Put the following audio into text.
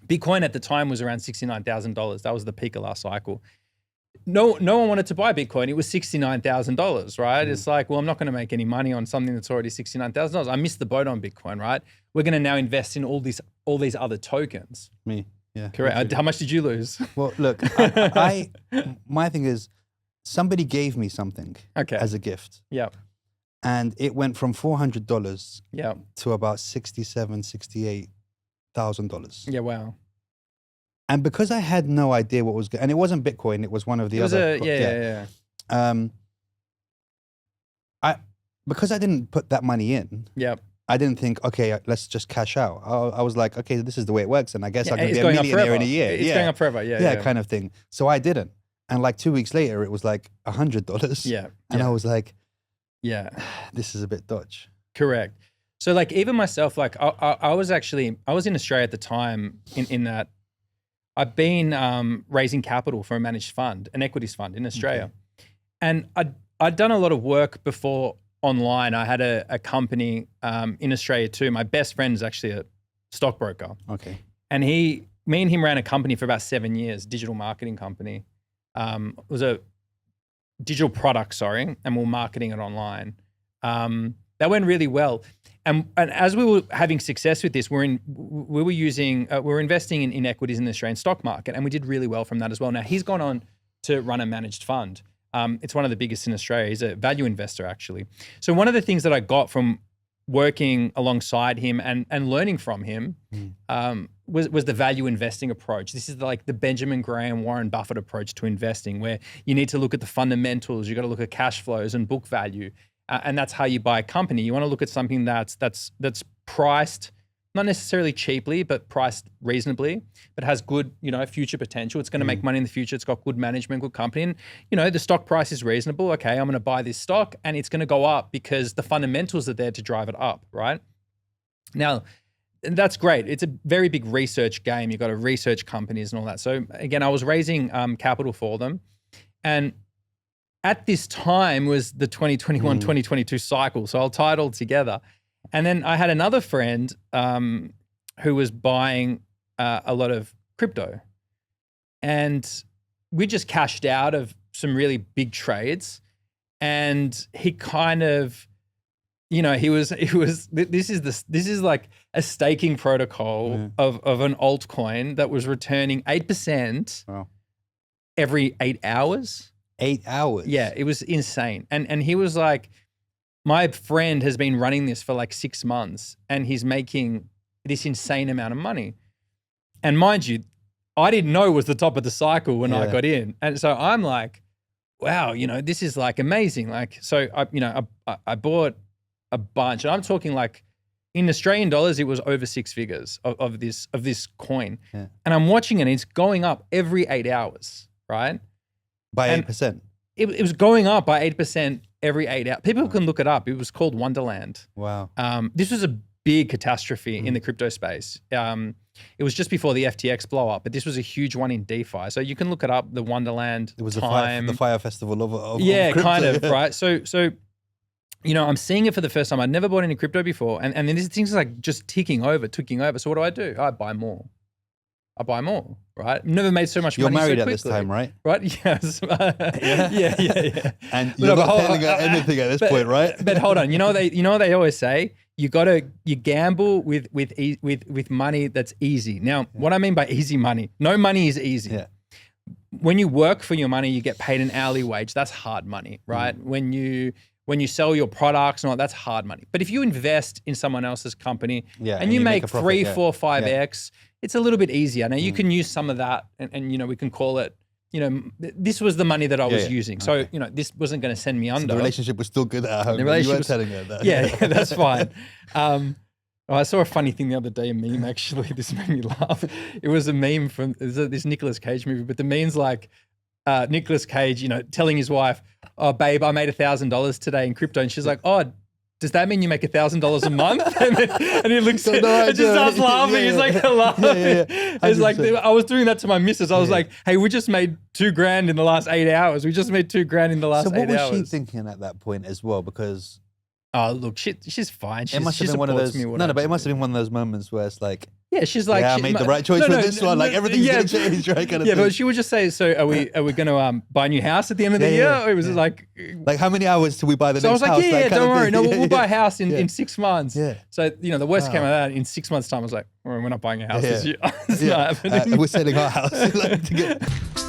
Bitcoin at the time was around $69,000. That was the peak of last cycle. No one wanted to buy Bitcoin. It was $69,000, right? It's like, well, I'm not going to make any money on something that's already $69,000. I missed the boat on Bitcoin, right? We're going to now invest in all these other tokens. Yeah. Correct. How much did you lose? Well, look, my thing is, somebody gave me something as a gift. Yeah. And it went from $400 to about $68,000. Yeah, wow. And because I had no idea what was, and it wasn't Bitcoin, it was one of the other. Because I didn't put that money in. I didn't think, okay, let's just cash out. I was like, okay, this is the way it works, and I guess I can be a millionaire in a year. It's going up forever. Yeah, kind of thing. So I didn't, and like 2 weeks later, it was like $100. And I was like, this is a bit dodge. Correct. So like even myself, like I was in Australia at the time in that I've been raising capital for a managed fund, an equities fund in Australia. And I'd done a lot of work before online. I had a company in Australia too. My best friend is actually a stockbroker. And me and him ran a company for about 7 years, digital marketing company. It was a digital product, and we were marketing it online. That went really well. And as we were having success with this, we were investing in equities in the Australian stock market, and we did really well from that as well. Now he's gone on to run a managed fund. It's one of the biggest in Australia. He's a value investor, actually. So one of the things that I got from working alongside him and learning from him was the value investing approach. This is like the Benjamin Graham, Warren Buffett approach to investing, where you need to look at the fundamentals. You got to look at cash flows and book value. And that's how you buy a company. You want to look at something that's priced, not necessarily cheaply, but priced reasonably, but has good, future potential. It's going to make money in the future. It's got good management, good company. And, the stock price is reasonable. Okay, I'm going to buy this stock and it's going to go up because the fundamentals are there to drive it up, right? Now, that's great. It's a very big research game. You've got to research companies and all that. So again, I was raising capital for them. And at this time was the 2021-2022 cycle. So I'll tie it all together. And then I had another friend who was buying a lot of crypto. And we just cashed out of some really big trades. And he kind of, this is like a staking protocol of an altcoin that was returning 8% every 8 hours. 8 hours? Yeah, it was insane. And he was like, my friend has been running this for like 6 months and he's making this insane amount of money. And mind you, I didn't know it was the top of the cycle when I got in. And so I'm like, wow, this is like amazing. Like, so I bought a bunch, and I'm talking like in Australian dollars, it was over 6 figures of this coin. And I'm watching it and it's going up every 8 hours, right? By 8%. It was going up by 8% every 8 hours. People can look it up. It was called Wonderland. Wow. This was a big catastrophe in the crypto space. It was just before the FTX blow up, but this was a huge one in DeFi. So you can look it up, the Wonderland. It was time. the fire festival of crypto. Kind of, right? So I'm seeing it for the first time. I'd never bought any crypto before. And then these things are like just ticking over. So what do? I buy more. Right? Never made so much money so quickly. You're married at this time, right? Right? Yes. Yeah. And you're not telling anything at this point, right? But hold on. You know what they always say? You gamble with money that's easy. Now, what I mean by easy money, no money is easy. Yeah. When you work for your money, you get paid an hourly wage. That's hard money, right? When you sell your products and all that's hard money. But if you invest in someone else's company and you make 3, 4, 5x, it's a little bit easier. Now you can use some of that and we can call it, this was the money that I was using. So, this wasn't going to send me under. So the relationship was still good at home. The relationship you weren't telling her that. Yeah, that's fine. I saw a funny thing the other day, a meme actually. This made me laugh. It was a meme from this Nicolas Cage movie, but the meme's like, Nicolas Cage, telling his wife, "Oh, babe, I made $1,000 today in crypto," and she's like, "Oh, does that mean you make $1,000 a month?" and he looks at and just starts laughing. He's like laughing. It's like I was doing that to my missus. I was like, "Hey, we just made $2,000 in the last 8 hours. We just made $2,000 in the last 8 hours." So what was she thinking at that point as well? Because oh, look, she's fine. It must have been one of those. No, but it must have been one of those moments where it's like, Yeah, she's like, I made the right choice with this one. Like everything's gonna change, right? Kind of thing. But she would just say, "So are we gonna buy a new house at the end of the year?" Or it was like how many hours till we buy the next house? I was like, yeah, don't worry, no, we'll buy a house in 6 months. Yeah. So the worst came out of that. In 6 months' time, I was like, we're not buying a house this year. It's not happening. We're selling our house.